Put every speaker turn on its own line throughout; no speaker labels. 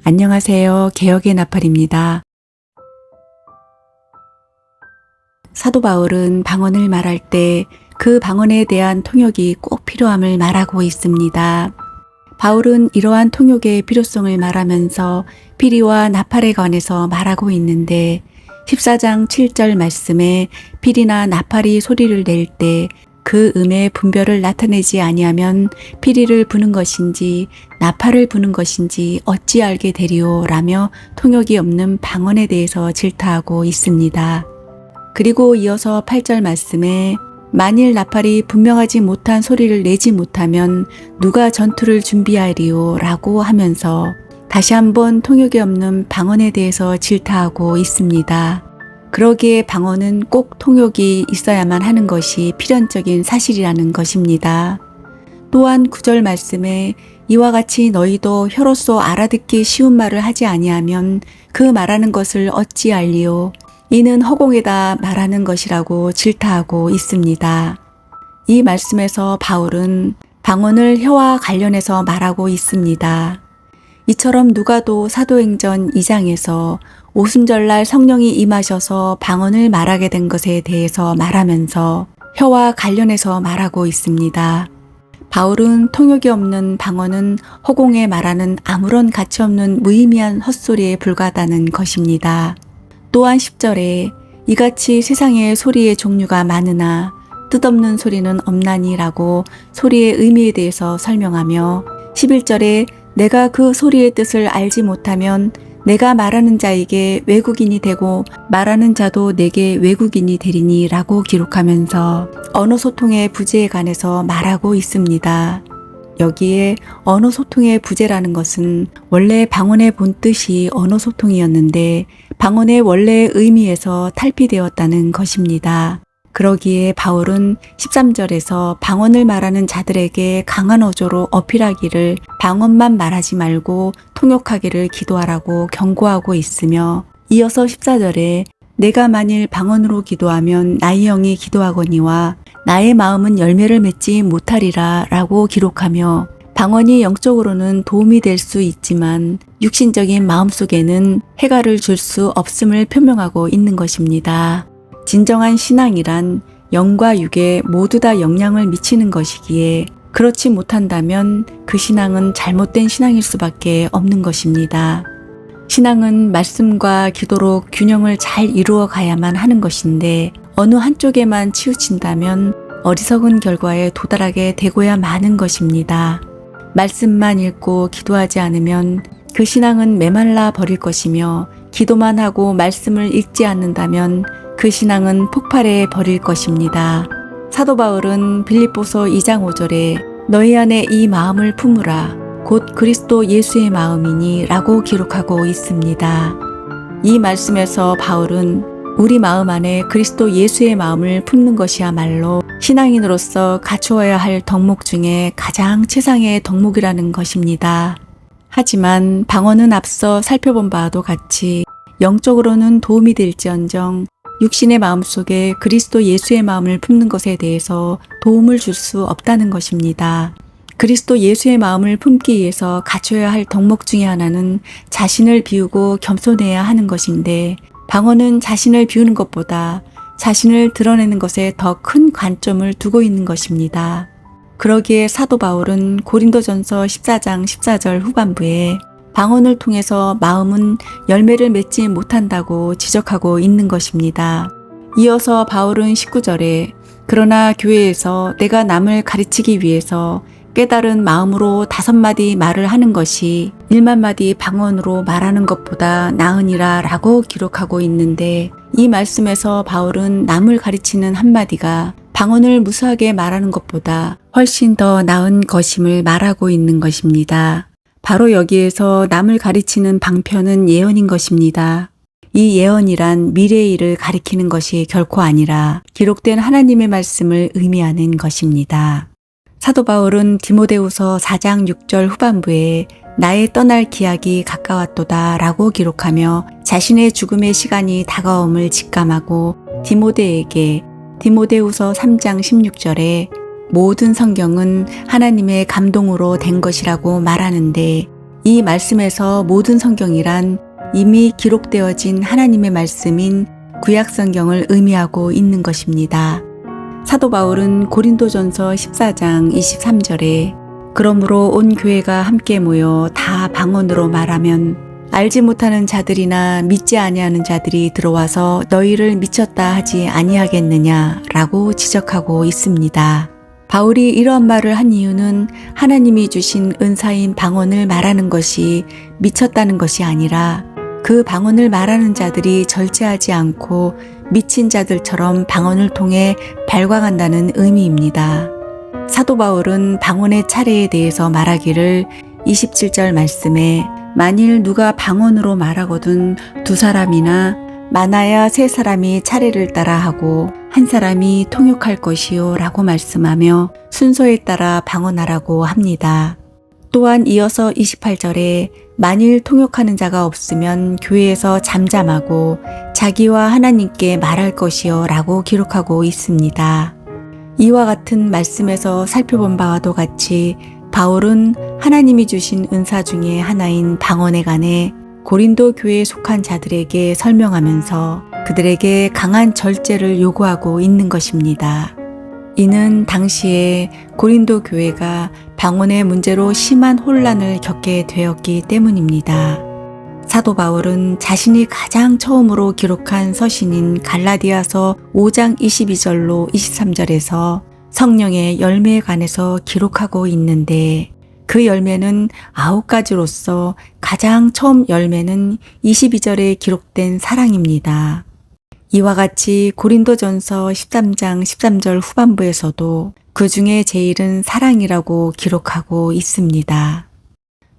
안녕하세요. 개혁의 나팔입니다. 사도 바울은 방언을 말할 때 그 방언에 대한 통역이 꼭 필요함을 말하고 있습니다. 바울은 이러한 통역의 필요성을 말하면서 피리와 나팔에 관해서 말하고 있는데 14장 7절 말씀에 피리나 나팔이 소리를 낼 때 그 음의 분별을 나타내지 아니하면 피리를 부는 것인지 나팔을 부는 것인지 어찌 알게 되리오 라며 통역이 없는 방언에 대해서 질타하고 있습니다. 그리고 이어서 8절 말씀에 만일 나팔이 분명하지 못한 소리를 내지 못하면 누가 전투를 준비하리오 라고 하면서 다시 한번 통역이 없는 방언에 대해서 질타하고 있습니다. 그러기에 방언은 꼭 통역이 있어야만 하는 것이 필연적인 사실이라는 것입니다. 또한 9절 말씀에 이와 같이 너희도 혀로서 알아듣기 쉬운 말을 하지 아니하면 그 말하는 것을 어찌 알리오. 이는 허공에다 말하는 것이라고 질타하고 있습니다. 이 말씀에서 바울은 방언을 혀와 관련해서 말하고 있습니다. 이처럼 누가도 사도행전 2장에서 오순절날 성령이 임하셔서 방언을 말하게 된 것에 대해서 말하면서 혀와 관련해서 말하고 있습니다. 바울은 통역이 없는 방언은 허공에 말하는 아무런 가치 없는 무의미한 헛소리에 불과하다는 것입니다. 또한 10절에 이같이 세상에 소리의 종류가 많으나 뜻없는 소리는 없나니 라고 소리의 의미에 대해서 설명하며 11절에 내가 그 소리의 뜻을 알지 못하면 내가 말하는 자에게 외국인이 되고 말하는 자도 내게 외국인이 되리니 라고 기록하면서 언어 소통의 부재에 관해서 말하고 있습니다. 여기에 언어 소통의 부재라는 것은 원래 방언의 본뜻이 언어 소통이었는데 방언의 원래 의미에서 탈피되었다는 것입니다. 그러기에 바울은 13절에서 방언을 말하는 자들에게 강한 어조로 어필하기를 방언만 말하지 말고 통역하기를 기도하라고 경고하고 있으며 이어서 14절에 내가 만일 방언으로 기도하면 나의 영이 기도하거니와 나의 마음은 열매를 맺지 못하리라 라고 기록하며 방언이 영적으로는 도움이 될 수 있지만 육신적인 마음속에는 해가를 줄 수 없음을 표명하고 있는 것입니다. 진정한 신앙이란 영과 육에 모두 다 영향을 미치는 것이기에 그렇지 못한다면 그 신앙은 잘못된 신앙일 수밖에 없는 것입니다. 신앙은 말씀과 기도로 균형을 잘 이루어 가야만 하는 것인데 어느 한쪽에만 치우친다면 어리석은 결과에 도달하게 되고야 마는 것입니다. 말씀만 읽고 기도하지 않으면 그 신앙은 메말라 버릴 것이며 기도만 하고 말씀을 읽지 않는다면 그 신앙은 폭발해 버릴 것입니다. 사도 바울은 빌립보서 2장 5절에 너희 안에 이 마음을 품으라 곧 그리스도 예수의 마음이니 라고 기록하고 있습니다. 이 말씀에서 바울은 우리 마음 안에 그리스도 예수의 마음을 품는 것이야말로 신앙인으로서 갖추어야 할 덕목 중에 가장 최상의 덕목이라는 것입니다. 하지만 방언은 앞서 살펴본 바와도 같이 영적으로는 도움이 될지언정 육신의 마음속에 그리스도 예수의 마음을 품는 것에 대해서 도움을 줄 수 없다는 것입니다. 그리스도 예수의 마음을 품기 위해서 갖춰야 할 덕목 중에 하나는 자신을 비우고 겸손해야 하는 것인데 방언은 자신을 비우는 것보다 자신을 드러내는 것에 더 큰 관점을 두고 있는 것입니다. 그러기에 사도 바울은 고린도전서 14장 14절 후반부에 방언을 통해서 마음은 열매를 맺지 못한다고 지적하고 있는 것입니다. 이어서 바울은 19절에 그러나 교회에서 내가 남을 가르치기 위해서 깨달은 마음으로 5마디 말을 하는 것이 1만마디 방언으로 말하는 것보다 나으니라 라고 기록하고 있는데 이 말씀에서 바울은 남을 가르치는 한마디가 방언을 무수하게 말하는 것보다 훨씬 더 나은 것임을 말하고 있는 것입니다. 바로 여기에서 남을 가르치는 방편은 예언인 것입니다. 이 예언이란 미래의 일을 가리키는 것이 결코 아니라 기록된 하나님의 말씀을 의미하는 것입니다. 사도 바울은 디모데후서 4장 6절 후반부에 나의 떠날 기약이 가까웠도다 라고 기록하며 자신의 죽음의 시간이 다가옴을 직감하고 디모데에게 디모데후서 3장 16절에 모든 성경은 하나님의 감동으로 된 것이라고 말하는데 이 말씀에서 모든 성경이란 이미 기록되어진 하나님의 말씀인 구약 성경을 의미하고 있는 것입니다. 사도 바울은 고린도전서 14장 23절에 그러므로 온 교회가 함께 모여 다 방언으로 말하면 알지 못하는 자들이나 믿지 아니하는 자들이 들어와서 너희를 미쳤다 하지 아니하겠느냐라고 지적하고 있습니다. 바울이 이러한 말을 한 이유는 하나님이 주신 은사인 방언을 말하는 것이 미쳤다는 것이 아니라 그 방언을 말하는 자들이 절제하지 않고 미친 자들처럼 방언을 통해 발광한다는 의미입니다. 사도 바울은 방언의 차례에 대해서 말하기를 27절 말씀에 만일 누가 방언으로 말하거든 두 사람이나 많아야 세 사람이 차례를 따라 하고 한 사람이 통역할 것이요 라고 말씀하며 순서에 따라 방언하라고 합니다. 또한 이어서 28절에 만일 통역하는 자가 없으면 교회에서 잠잠하고 자기와 하나님께 말할 것이요 라고 기록하고 있습니다. 이와 같은 말씀에서 살펴본 바와도 같이 바울은 하나님이 주신 은사 중에 하나인 방언에 관해 고린도 교회에 속한 자들에게 설명하면서 그들에게 강한 절제를 요구하고 있는 것입니다. 이는 당시에 고린도 교회가 방언의 문제로 심한 혼란을 겪게 되었기 때문입니다. 사도 바울은 자신이 가장 처음으로 기록한 서신인 갈라디아서 5장 22절로 23절에서 성령의 열매에 관해서 기록하고 있는데 그 열매는 9가지로서 가장 처음 열매는 22절에 기록된 사랑입니다. 이와 같이 고린도전서 13장 13절 후반부에서도 그 중에 제일은 사랑이라고 기록하고 있습니다.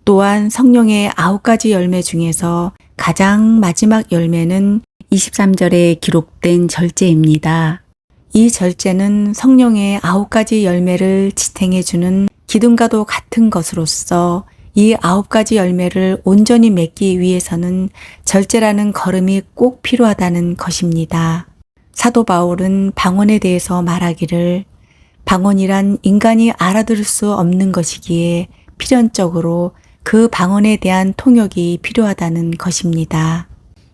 또한 성령의 9가지 열매 중에서 가장 마지막 열매는 23절에 기록된 절제입니다. 이 절제는 성령의 9가지 열매를 지탱해주는 기둥과도 같은 것으로서 이 9가지 열매를 온전히 맺기 위해서는 절제라는 걸음이 꼭 필요하다는 것입니다. 사도 바울은 방언에 대해서 말하기를 방언이란 인간이 알아들을 수 없는 것이기에 필연적으로 그 방언에 대한 통역이 필요하다는 것입니다.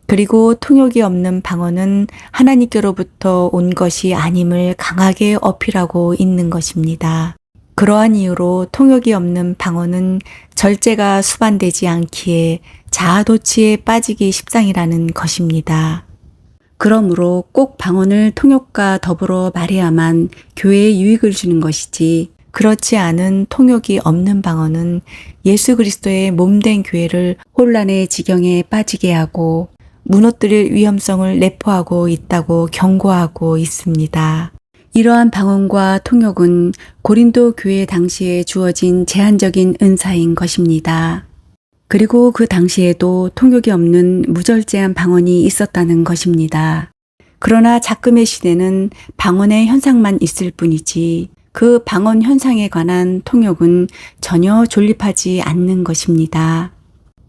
그리고 통역이 없는 방언은 하나님께로부터 온 것이 아님을 강하게 어필하고 있는 것입니다. 그러한 이유로 통역이 없는 방언은 절제가 수반되지 않기에 자아도취에 빠지기 십상이라는 것입니다. 그러므로 꼭 방언을 통역과 더불어 말해야만 교회에 유익을 주는 것이지 그렇지 않은 통역이 없는 방언은 예수 그리스도의 몸된 교회를 혼란의 지경에 빠지게 하고 무너뜨릴 위험성을 내포하고 있다고 경고하고 있습니다. 이러한 방언과 통역은 고린도 교회 당시에 주어진 제한적인 은사인 것입니다. 그리고 그 당시에도 통역이 없는 무절제한 방언이 있었다는 것입니다. 그러나 작금의 시대는 방언의 현상만 있을 뿐이지 그 방언 현상에 관한 통역은 전혀 존립하지 않는 것입니다.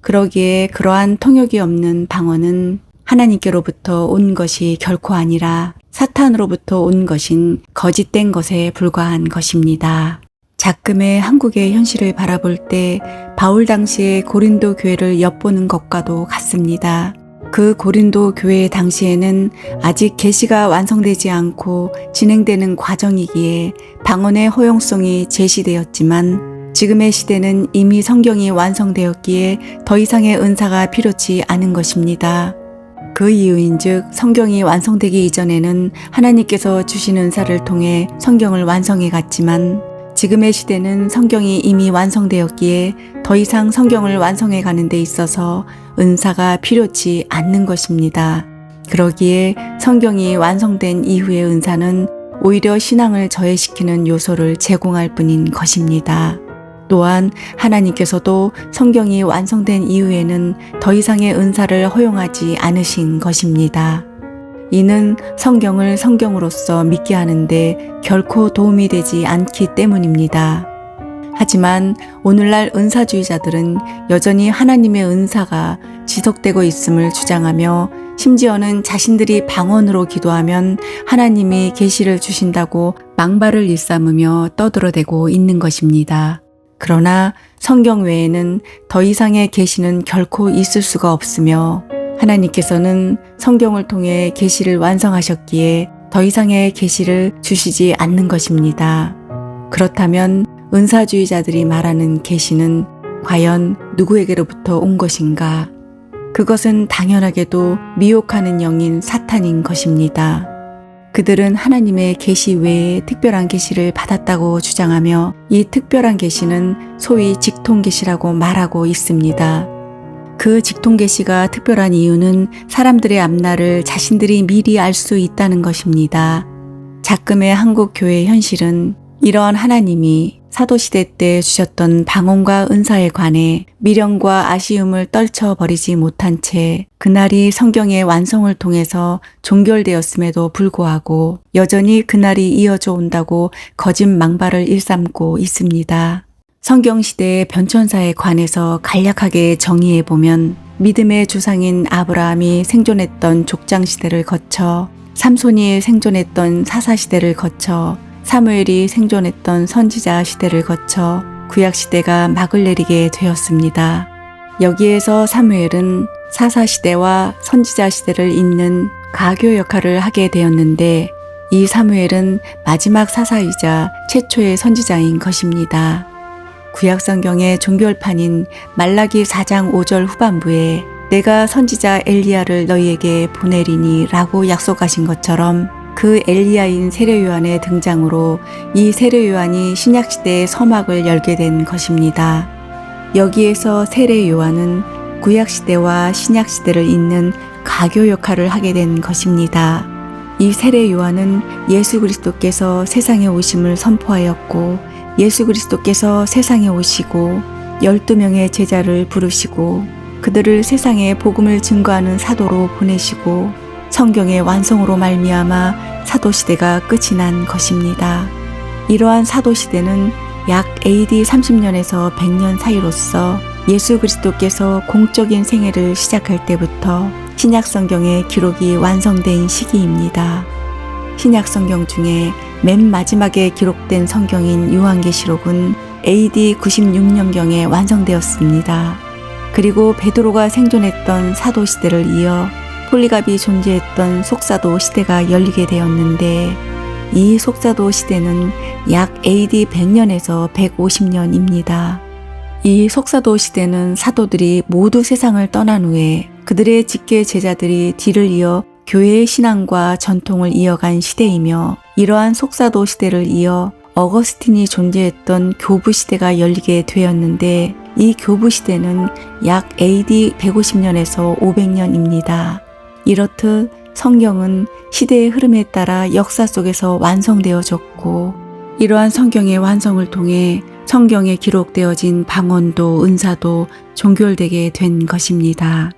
그러기에 그러한 통역이 없는 방언은 하나님께로부터 온 것이 결코 아니라 사탄으로부터 온 것인 거짓된 것에 불과한 것입니다. 작금의 한국의 현실을 바라볼 때 바울 당시의 고린도 교회를 엿보는 것과도 같습니다. 그 고린도 교회 당시에는 아직 계시가 완성되지 않고 진행되는 과정이기에 방언의 허용성이 제시되었지만 지금의 시대는 이미 성경이 완성되었기에 더 이상의 은사가 필요치 않은 것입니다. 그 이유인즉 성경이 완성되기 이전에는 하나님께서 주신 은사를 통해 성경을 완성해 갔지만 지금의 시대는 성경이 이미 완성되었기에 더 이상 성경을 완성해 가는 데 있어서 은사가 필요치 않는 것입니다. 그러기에 성경이 완성된 이후의 은사는 오히려 신앙을 저해시키는 요소를 제공할 뿐인 것입니다. 또한 하나님께서도 성경이 완성된 이후에는 더 이상의 은사를 허용하지 않으신 것입니다. 이는 성경을 성경으로서 믿게 하는데 결코 도움이 되지 않기 때문입니다. 하지만 오늘날 은사주의자들은 여전히 하나님의 은사가 지속되고 있음을 주장하며 심지어는 자신들이 방언으로 기도하면 하나님이 계시를 주신다고 망발을 일삼으며 떠들어대고 있는 것입니다. 그러나 성경 외에는 더 이상의 계시는 결코 있을 수가 없으며 하나님께서는 성경을 통해 계시를 완성하셨기에 더 이상의 계시를 주시지 않는 것입니다. 그렇다면 은사주의자들이 말하는 계시는 과연 누구에게로부터 온 것인가? 그것은 당연하게도 미혹하는 영인 사탄인 것입니다. 그들은 하나님의 계시 외에 특별한 계시를 받았다고 주장하며 이 특별한 계시는 소위 직통계시라고 말하고 있습니다. 그 직통계시가 특별한 이유는 사람들의 앞날을 자신들이 미리 알 수 있다는 것입니다. 작금의 한국 교회 현실은 이러한 하나님이 사도시대 때 주셨던 방언과 은사에 관해 미련과 아쉬움을 떨쳐버리지 못한 채 그날이 성경의 완성을 통해서 종결되었음에도 불구하고 여전히 그날이 이어져 온다고 거짓 망발을 일삼고 있습니다. 성경시대의 변천사에 관해서 간략하게 정의해보면 믿음의 주상인 아브라함이 생존했던 족장시대를 거쳐 삼손이 생존했던 사사시대를 거쳐 사무엘이 생존했던 선지자 시대를 거쳐 구약시대가 막을 내리게 되었습니다. 여기에서 사무엘은 사사시대와 선지자 시대를 잇는 가교 역할을 하게 되었는데 이 사무엘은 마지막 사사이자 최초의 선지자인 것입니다. 구약성경의 종결판인 말라기 4장 5절 후반부에 내가 선지자 엘리야를 너희에게 보내리니 라고 약속하신 것처럼 그 엘리야인 세례요한의 등장으로 이 세례요한이 신약시대의 서막을 열게 된 것입니다. 여기에서 세례요한은 구약시대와 신약시대를 잇는 가교 역할을 하게 된 것입니다. 이 세례요한은 예수 그리스도께서 세상에 오심을 선포하였고 예수 그리스도께서 세상에 오시고 12명의 제자를 부르시고 그들을 세상에 복음을 증거하는 사도로 보내시고 성경의 완성으로 말미암아 사도시대가 끝이 난 것입니다. 이러한 사도시대는 약 AD 30년에서 100년 사이로서 예수 그리스도께서 공적인 생애를 시작할 때부터 신약성경의 기록이 완성된 시기입니다. 신약성경 중에 맨 마지막에 기록된 성경인 요한계시록은 AD 96년경에 완성되었습니다. 그리고 베드로가 생존했던 사도시대를 이어 폴리갑이 존재했던 속사도 시대가 열리게 되었는데 이 속사도 시대는 약 AD 100년에서 150년입니다. 이 속사도 시대는 사도들이 모두 세상을 떠난 후에 그들의 직계 제자들이 뒤를 이어 교회의 신앙과 전통을 이어간 시대이며 이러한 속사도 시대를 이어 어거스틴이 존재했던 교부 시대가 열리게 되었는데 이 교부 시대는 약 AD 150년에서 500년입니다. 이렇듯 성경은 시대의 흐름에 따라 역사 속에서 완성되어졌고 이러한 성경의 완성을 통해 성경에 기록되어진 방언도 은사도 종결되게 된 것입니다.